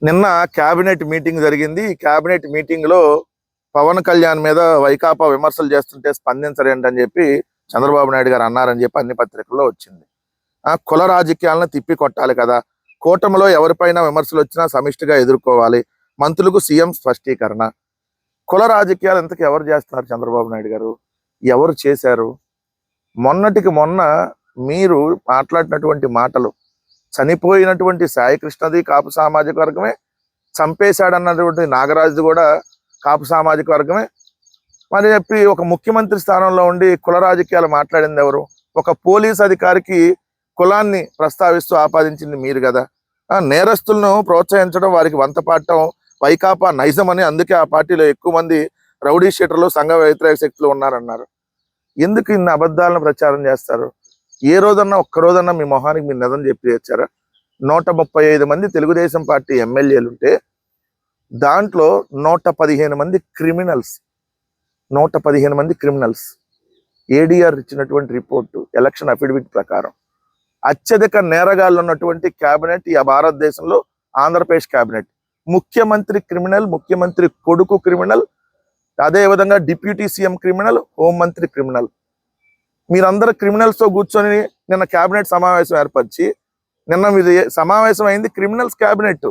నిన్న cabinet meeting జరిగింది. ఈ కేబినెట్ మీటింగ్ లో పవన్ కళ్యాణ్ మీద వైకాపా విమర్శలు చేస్తుంటే స్పందించరేంటి అని చెప్పి చంద్రబాబు నాయుడు గారు అన్నారని చెప్పి అన్ని పత్రికల్లో వచ్చింది. కుల రాజకీయాలను తిప్పి కొట్టాలి కదా, కూటమిలో ఎవరిపైన విమర్శలు వచ్చినా సమిష్టిగా ఎదుర్కోవాలి, మంత్రులకు సీఎం స్పష్టీకరణ. కుల రాజకీయాలు ఇంతకు ఎవరు చేస్తున్నారు? చంద్రబాబు నాయుడు గారు ఎవరు చేశారు? మొన్నటికి మొన్న మీరు మాట్లాడినటువంటి మాటలు, చనిపోయినటువంటి సాయి కృష్ణది కాపు సామాజిక వర్గమే, చంపేశాడన్నటువంటి నాగరాజు కూడా కాపు సామాజిక వర్గమే. మరి చెప్పి ఒక ముఖ్యమంత్రి స్థానంలో ఉండి కుల రాజకీయాలు మాట్లాడింది ఎవరు? ఒక పోలీస్ అధికారికి కులాన్ని ప్రస్తావిస్తూ ఆపాదించింది మీరు కదా. నేరస్తులను ప్రోత్సహించడం, వారికి వంత పాడటం వైకాపా నైజం అని, అందుకే ఆ పార్టీలో ఎక్కువ మంది రౌడీ షీటర్లు, సంఘ వ్యతిరేక శక్తులు ఉన్నారన్నారు. ఎందుకు ఇన్ని అబద్ధాలను ప్రచారం చేస్తారు? ఏ రోజన్నా ఒక్క రోజన్నా మీ మొహానికి మీరు నిజం చెప్పి తెచ్చారా? 135 మంది తెలుగుదేశం పార్టీ ఎమ్మెల్యేలు ఉంటే దాంట్లో 115 మంది క్రిమినల్స్. 115 మంది క్రిమినల్స్. ఏడీఆర్ ఇచ్చినటువంటి రిపోర్టు, ఎలక్షన్ అఫిడవిట్ ప్రకారం అత్యధిక నేరగాళ్ళు ఉన్నటువంటి క్యాబినెట్ ఈ భారతదేశంలో ఆంధ్రప్రదేశ్ క్యాబినెట్. ముఖ్యమంత్రి క్రిమినల్, ముఖ్యమంత్రి కొడుకు క్రిమినల్, అదేవిధంగా డిప్యూటీ సీఎం క్రిమినల్, హోంమంత్రి క్రిమినల్. మీరందరూ క్రిమినల్స్తో కూర్చొని నిన్న క్యాబినెట్ సమావేశం ఏర్పరిచి, నిన్న మీది సమావేశం అయింది క్రిమినల్స్ క్యాబినెట్,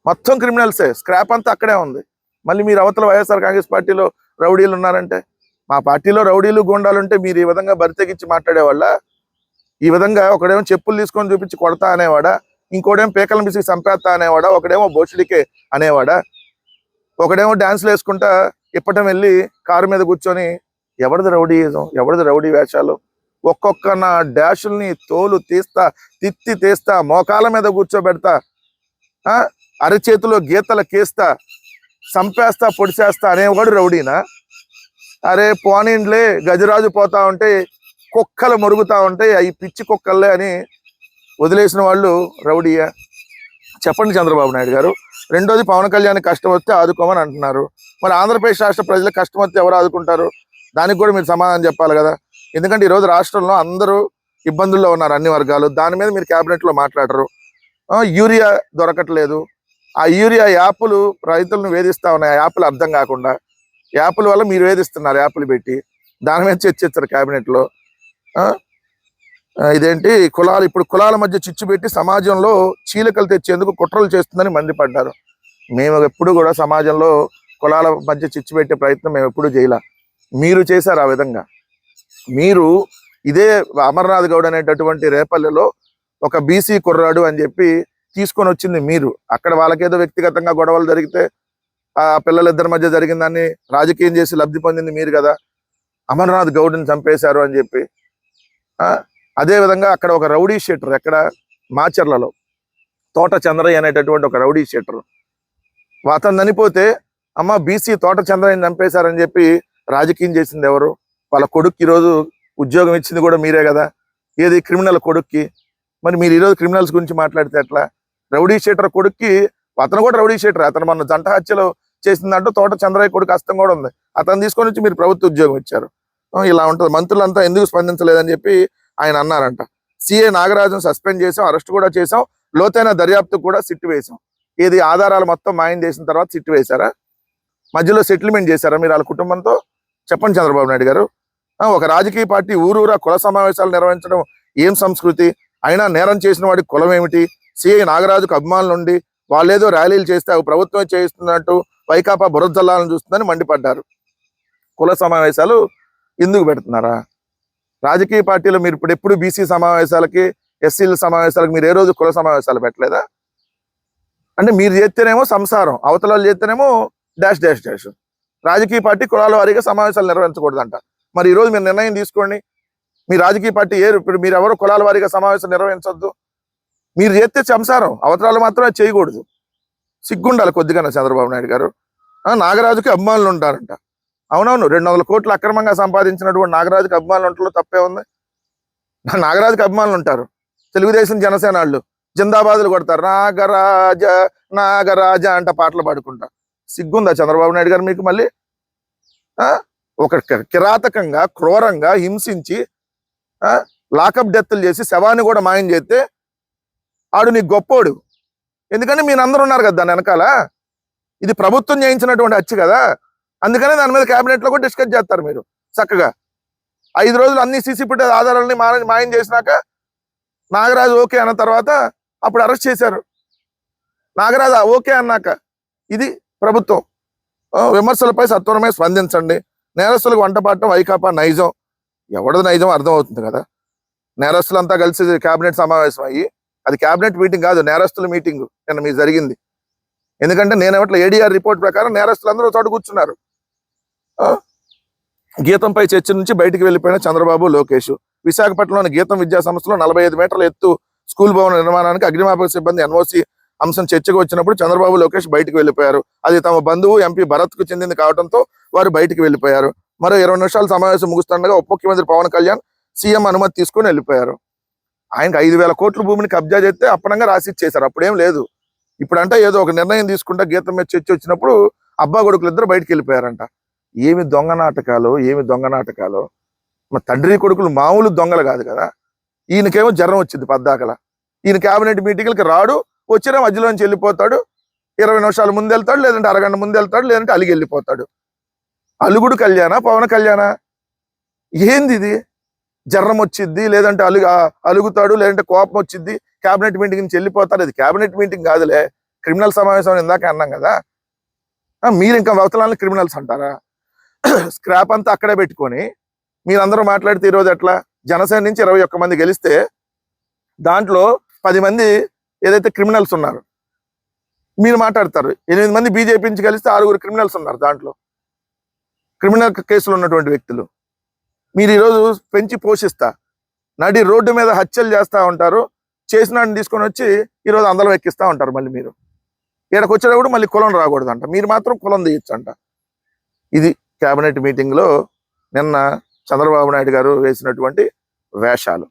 మొత్తం క్రిమినల్సే, స్క్రాప్ అంతా అక్కడే ఉంది. మళ్ళీ మీరు అవతల వైఎస్ఆర్ కాంగ్రెస్ పార్టీలో రౌడీలు ఉన్నారంటే, మా పార్టీలో రౌడీలు గుండాలు ఉంటే మీరు ఈ విధంగా బరితెగించి మాట్లాడేవాళ్ళ? ఈ విధంగా ఒకడేమో చెప్పులు తీసుకొని చూపించి కొడతా అనేవాడా, ఇంకోడేమో పీకలను బిసికి చంపేస్తా అనేవాడా, ఒకడేమో బోషుడికే అనేవాడా, ఒకడేమో డాన్స్లు వేసుకుంటా ఇప్పటం వెళ్ళి కారు మీద కూర్చొని ఎవరిది రౌడీయిజం, ఎవరిది రౌడీ వేషాలు? ఒక్కొక్క నా డాషుల్ని తోలు తీస్తా, తిత్తి తీస్తా, మోకాల మీద కూర్చోబెడతా, అరచేతిలో గీతల కేస్తా, చంపేస్తా, పొడిచేస్తా అనేవాడు రౌడీనా? అరే పోనీండ్లే, గజరాజు పోతా ఉంటే కుక్కలు మురుగుతా ఉంటాయి, అవి పిచ్చి కుక్కలే అని వదిలేసిన వాళ్ళు రౌడీయా? చెప్పండి చంద్రబాబు నాయుడు గారు. రెండోది, పవన్ కళ్యాణ్ కష్టం వస్తే ఆదుకోమని అంటున్నారు. మరి ఆంధ్రప్రదేశ్ రాష్ట్ర ప్రజలకు కష్టం వస్తే ఎవరు ఆదుకుంటారు? దానికి కూడా మీరు సమాధానం చెప్పాలి కదా. ఎందుకంటే ఈరోజు రాష్ట్రంలో అందరూ ఇబ్బందుల్లో ఉన్నారు, అన్ని వర్గాలు. దాని మీద మీరు క్యాబినెట్లో మాట్లాడరు. యూరియా దొరకట్లేదు, ఆ యూరియా యాప్లు రైతులను వేధిస్తూ ఉన్నాయి, ఆ యాప్లు అర్థం కాకుండా. యాప్ల వల్ల మీరు వేధిస్తున్నారు, యాప్లు పెట్టి దాని మీద చర్చిస్తారు క్యాబినెట్లో. ఇదేంటి కులాలు, ఇప్పుడు కులాల మధ్య చిచ్చు పెట్టి సమాజంలో చీలికలు తెచ్చేందుకు కుట్రలు చేస్తుందని మండిపడ్డారు. మేము ఎప్పుడు కూడా సమాజంలో కులాల మధ్య చిచ్చు పెట్టే ప్రయత్నం మేము ఎప్పుడు చేయలే, మీరు చేశారు ఆ విధంగా. మీరు ఇదే అమర్నాథ్ గౌడ్ అనేటటువంటి రేపల్లెలో ఒక బీసీ కుర్రాడు అని చెప్పి తీసుకొని వచ్చింది మీరు. అక్కడ వాళ్ళకేదో వ్యక్తిగతంగా గొడవలు జరిగితే ఆ పిల్లలిద్దరి మధ్య జరిగిన దాన్ని రాజకీయం చేసి లబ్ధి పొందింది మీరు కదా. అమర్నాథ్ గౌడ్ని చంపేశారు అని చెప్పి. అదేవిధంగా అక్కడ ఒక రౌడీ షీటర్, ఎక్కడ మాచర్లలో తోట చంద్రయ్య అనేటటువంటి ఒక రౌడీ షీటర్, అతను చనిపోతే అమ్మ బీసీ తోట చంద్రయ్యని చంపేశారని చెప్పి రాజకీయం చేసింది ఎవరు? వాళ్ళ కొడుక్కి ఈరోజు ఉద్యోగం ఇచ్చింది కూడా మీరే కదా. ఏది క్రిమినల్ కొడుక్కి. మరి మీరు ఈరోజు క్రిమినల్స్ గురించి మాట్లాడితే ఎట్లా? రౌడీ షీటర్ కొడుక్కి, అతను కూడా రౌడీ షీటర్, అతను మన జంట హత్యలు చేసిందంటూ తోట చంద్రయ్య కొడుకు హస్తం కూడా ఉంది. అతను తీసుకొని వచ్చి మీరు ప్రభుత్వ ఉద్యోగం ఇచ్చారు. ఇలా ఉంటుంది. మంత్రులంతా ఎందుకు స్పందించలేదని చెప్పి ఆయన అన్నారంట. సిఏ నాగరాజును సస్పెండ్ చేసాం, అరెస్ట్ కూడా చేసాం, లోతైన దర్యాప్తు కూడా సిట్టు వేసాం. ఏది ఆధారాలు మొత్తం మాయం చేసిన తర్వాత సిట్టు వేశారా? మధ్యలో సెటిల్మెంట్ చేశారా మీరు వాళ్ళ కుటుంబంతో? చెప్పండి చంద్రబాబు నాయుడు గారు. ఒక రాజకీయ పార్టీ ఊరూరా కుల సమావేశాలు నిర్వహించడం ఏం సంస్కృతి? అయినా నేరం చేసిన వాడికి కులం ఏమిటి? సిఐ నాగరాజుకు అభిమానులు ఉండి వాళ్ళేదో ర్యాలీలు చేస్తే అవి ప్రభుత్వమే చేయిస్తున్నట్టు వైకాపా బురదల్లాలను చూస్తుందని మండిపడ్డారు. కుల సమావేశాలు ఎందుకు పెడుతున్నారా? రాజకీయ పార్టీలో మీరు ఇప్పుడు ఎప్పుడు బీసీ సమావేశాలకి, ఎస్సీల సమావేశాలకు మీరు ఏ రోజు కుల సమావేశాలు పెట్టలేదా? అంటే మీరు చేస్తేనేమో సంసారం, అవతల వాళ్ళు చేస్తేనేమో డాష్ డాష్ డాష్. రాజకీయ పార్టీ కులాల వారీగా సమావేశాలు నిర్వహించకూడదంట. మరి ఈరోజు మీరు నిర్ణయం తీసుకోండి. మీ రాజకీయ పార్టీ ఇప్పుడు మీరు ఎవరు కులాల వారీగా సమావేశం నిర్వహించొద్దు. మీరు చేస్తే సంసారం, అవతరాలు మాత్రమే చేయకూడదు. సిగ్గుండాలి కొద్దిగా చంద్రబాబు నాయుడు గారు. నాగరాజుకి అభిమానులు ఉంటారంట. అవునవును, 200 కోట్లు అక్రమంగా సంపాదించినటువంటి నాగరాజుకి అభిమానులు ఉండటంలో తప్పే ఉంది. నాగరాజుకి అభిమానులు ఉంటారు. తెలుగుదేశం జనసేన వాళ్ళు జిందాబాదులు కొడతారు, నాగరాజ నాగరాజ అంట పాటలు పాడుకుంటారు. సిగ్గుందా చంద్రబాబు నాయుడు గారు మీకు? మళ్ళీ ఒక కిరాతకంగా, క్రూరంగా హింసించి లాకప్ డెత్తులు చేసి శవాన్ని కూడా మాయం చేస్తే ఆడు నీ గొప్పోడు. ఎందుకంటే మీరు అందరూ ఉన్నారు కదా దాని వెనకాల. ఇది ప్రభుత్వం చేయించినటువంటి హత్య కదా, అందుకనే దాని మీద క్యాబినెట్ లో కూడా డిస్కస్ చేస్తారు మీరు చక్కగా. 5 రోజులు అన్ని సీసీ ఫుటేజ్ ఆధారాలని మాయం చేసినాక నాగరాజు ఓకే అన్న తర్వాత అప్పుడు అరెస్ట్ చేశారు. నాగరాజు ఓకే అన్నాక ఇది ప్రభుత్వం. విమర్శలపై సత్వరమే స్పందించండి, నేరస్తులకు వంటపాడటం వైకాపా నైజం. ఎవడది నైజం అర్థం అవుతుంది కదా. నేరస్తులంతా కలిసి క్యాబినెట్ సమావేశం అయ్యి, అది క్యాబినెట్ మీటింగ్ కాదు, నేరస్తుల మీటింగ్ నిన్న మీకు జరిగింది. ఎందుకంటే నేనేమట్లా ఏడీఆర్ రిపోర్ట్ ప్రకారం నేరస్తులందరూ చోట కూర్చున్నారు. గీతంపై చర్చ నుంచి బయటికి వెళ్ళిపోయిన చంద్రబాబు, లోకేష్. విశాఖపట్నంలోని గీతం విద్యా సంస్థలో 45 మీటర్ల ఎత్తు స్కూల్ భవన నిర్మాణానికి అగ్నిమాపక సిబ్బంది ఎన్ఓసి అంశం చర్చకు వచ్చినప్పుడు చంద్రబాబు, లోకేష్ బయటికి వెళ్ళిపోయారు. అది తమ బంధువు ఎంపీ భరత్ కు చెందింది కావడంతో వారు బయటికి వెళ్ళిపోయారు. మరో 20 నిమిషాల సమావేశం ముగుస్తుండగా ఉప ముఖ్యమంత్రి పవన్ కళ్యాణ్ సీఎం అనుమతి తీసుకుని వెళ్ళిపోయారు. ఆయనకు 5,000 కోట్ల భూమిని కబ్జా చేస్తే అప్పనంగా రాసి ఇచ్చేశారు. అప్పుడేం లేదు. ఇప్పుడంటే ఏదో ఒక నిర్ణయం తీసుకుంటా గీతం మీద చర్చ వచ్చినప్పుడు అబ్బా కొడుకులు ఇద్దరు బయటికి వెళ్ళిపోయారంట. ఏమి దొంగ నాటకాలు, ఏమి దొంగ నాటకాలు. మా తండ్రి కొడుకులు మామూలు దొంగలు కాదు కదా. ఈయనకేమో జ్వరం వచ్చింది పద్దాకల. ఈయన క్యాబినెట్ మీటింగ్లకి రాడు, వచ్చినా మధ్యలోంచి వెళ్ళిపోతాడు. 20 నిమిషాలు ముందు వెళ్తాడు, లేదంటే అరగంట ముందు వెళ్తాడు, లేదంటే అలిగి వెళ్ళిపోతాడు. అలుగుడు కళ్యాణ, పవన్ కళ్యాణ ఏంది ఇది? జ్వరం వచ్చిద్ది, లేదంటే అలుగుతాడు, లేదంటే కోపం వచ్చిద్ది, క్యాబినెట్ మీటింగ్ నుంచి వెళ్ళిపోతాడు. ఇది క్యాబినెట్ మీటింగ్ కాదులే, క్రిమినల్ సమావేశం ఇందాక అన్నాం కదా. మీరు ఇంకా అవతలాన్ని క్రిమినల్స్ అంటారా? స్క్రాప్ అంతా అక్కడే పెట్టుకొని మీరందరూ మాట్లాడితే ఈరోజు ఎట్లా? జనసేన నుంచి 21 మంది గెలిస్తే దాంట్లో 10 మంది ఏదైతే క్రిమినల్స్ ఉన్నారు మీరు మాట్లాడతారు. 8 మంది బీజేపీ నుంచి గెలిస్తే 6 క్రిమినల్స్ ఉన్నారు. దాంట్లో క్రిమినల్ కేసులు ఉన్నటువంటి వ్యక్తులు మీరు ఈరోజు పెంచి పోషిస్తా నడి రోడ్డు మీద హత్యలు చేస్తూ ఉంటారు. చేసినాడిని తీసుకొని వచ్చి ఈరోజు అందరం ఎక్కిస్తూ ఉంటారు. మళ్ళీ మీరు ఇక్కడికి వచ్చేటప్పుడు మళ్ళీ కులం రాకూడదంట, మీరు మాత్రం కులం తీయచ్చంట. ఇది క్యాబినెట్ మీటింగ్లో నిన్న చంద్రబాబు నాయుడు గారు వేసినటువంటి వేషాలు.